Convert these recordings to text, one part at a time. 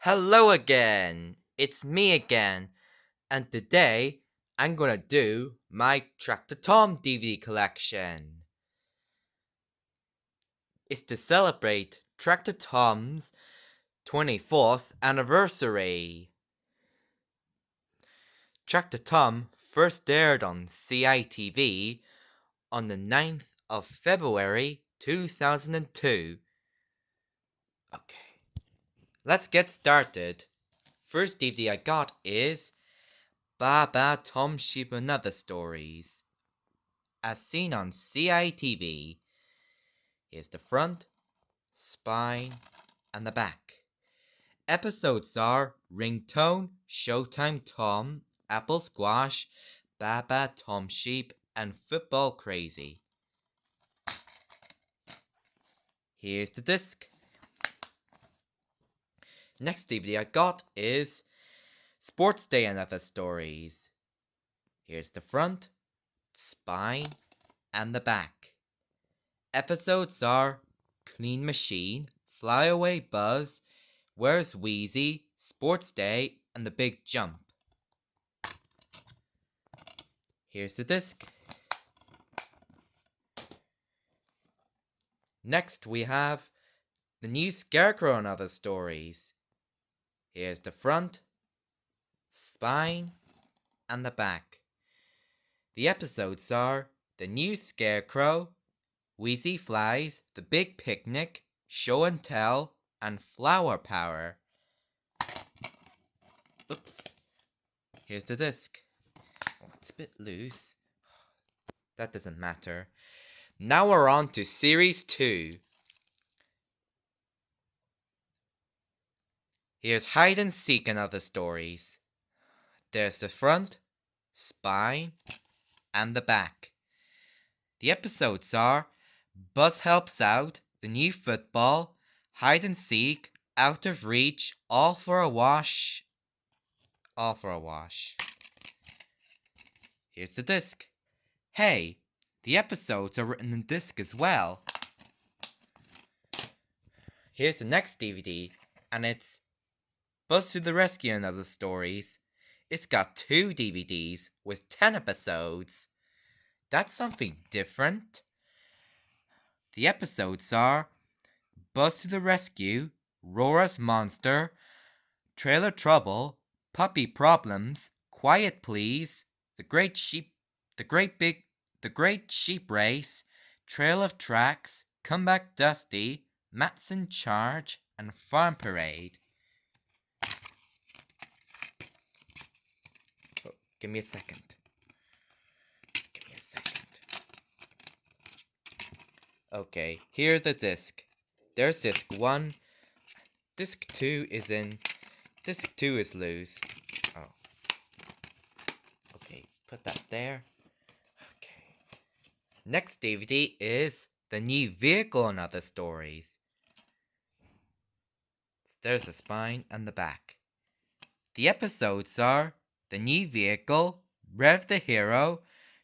Hello again! It's me again, and today I'm gonna do my Tractor Tom DVD collection. It's to celebrate Tractor Tom's 24th anniversary. Tractor Tom first aired on CITV on the 9th of February 2002. Okay, let's get started. First DVD I got is Baba Tom Sheep and Other Stories. As seen on CITV, here's the front, spine, and the back. Episodes are Ringtone, Showtime Tom, Apple Squash, Baba Tom Sheep, and Football Crazy. Here's the disc. Next DVD I got is Sports Day and Other Stories. Here's the front, spine, and the back. Episodes are Clean Machine, Flyaway Buzz, Where's Wheezy, Sports Day, and The Big Jump. Here's the disc. Next we have The New Scarecrow and Other Stories. Here's the front, spine, and the back. The episodes are The New Scarecrow, Wheezy Flies, The Big Picnic, Show and Tell, and Flower Power. Oops. Here's the disc. Oh, it's a bit loose. That doesn't matter. Now we're on to Series 2. Here's Hide and Seek and Other Stories. There's the front, spine, and the back. The episodes are Buzz Helps Out, The New Football, Hide and Seek, Out of Reach, All for a Wash. Here's the disc. Hey, the episodes are written in disc as well. Here's the next DVD, and it's Buzz to the Rescue and Other Stories. It's got 2 DVDs with 10 episodes. That's something different. The episodes are Buzz to the Rescue, Rora's Monster, Trailer Trouble, Puppy Problems, Quiet Please, The Great Sheep Race, Trail of Tracks, Comeback Dusty, Matt's in Charge, and Farm Parade. Oh, give me a second. Okay, here's the disc. There's disc 1. Disc 2 is in. Disc 2 is loose. Oh. Okay, put that there. Okay. Next DVD is The New Vehicle and Other Stories. There's the spine and the back. The episodes are The New Vehicle, Rev the Hero,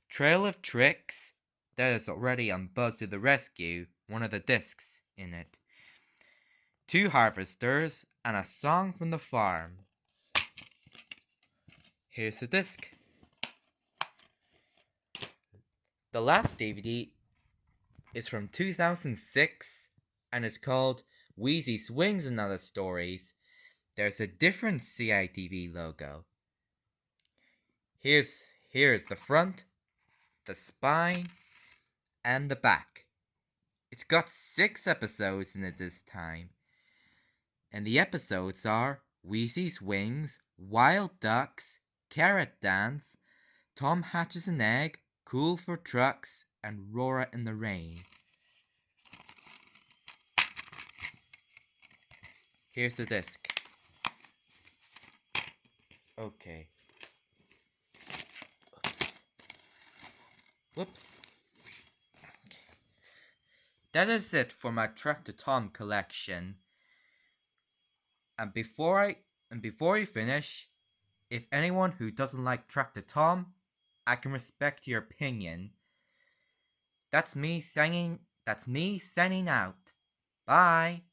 Trail of Tricks. That is already on Buzz to the Rescue, one of the discs in it. 2 Harvesters, and a Song from the Farm. Here's the disc. The last DVD is from 2006 and is called Wheezy Swings and Other Stories. There's a different CITV logo. Here's the front, the spine, and the back. It's got 6 episodes in it this time. And the episodes are Wheezy's Wings, Wild Ducks, Carrot Dance, Tom Hatches an Egg, Cool for Trucks, and Rora in the Rain. Here's the disc. Okay. Whoops. Okay. That is it for my Tractor Tom collection. And before we finish, if anyone who doesn't like Tractor Tom, I can respect your opinion. That's me signing out. Bye.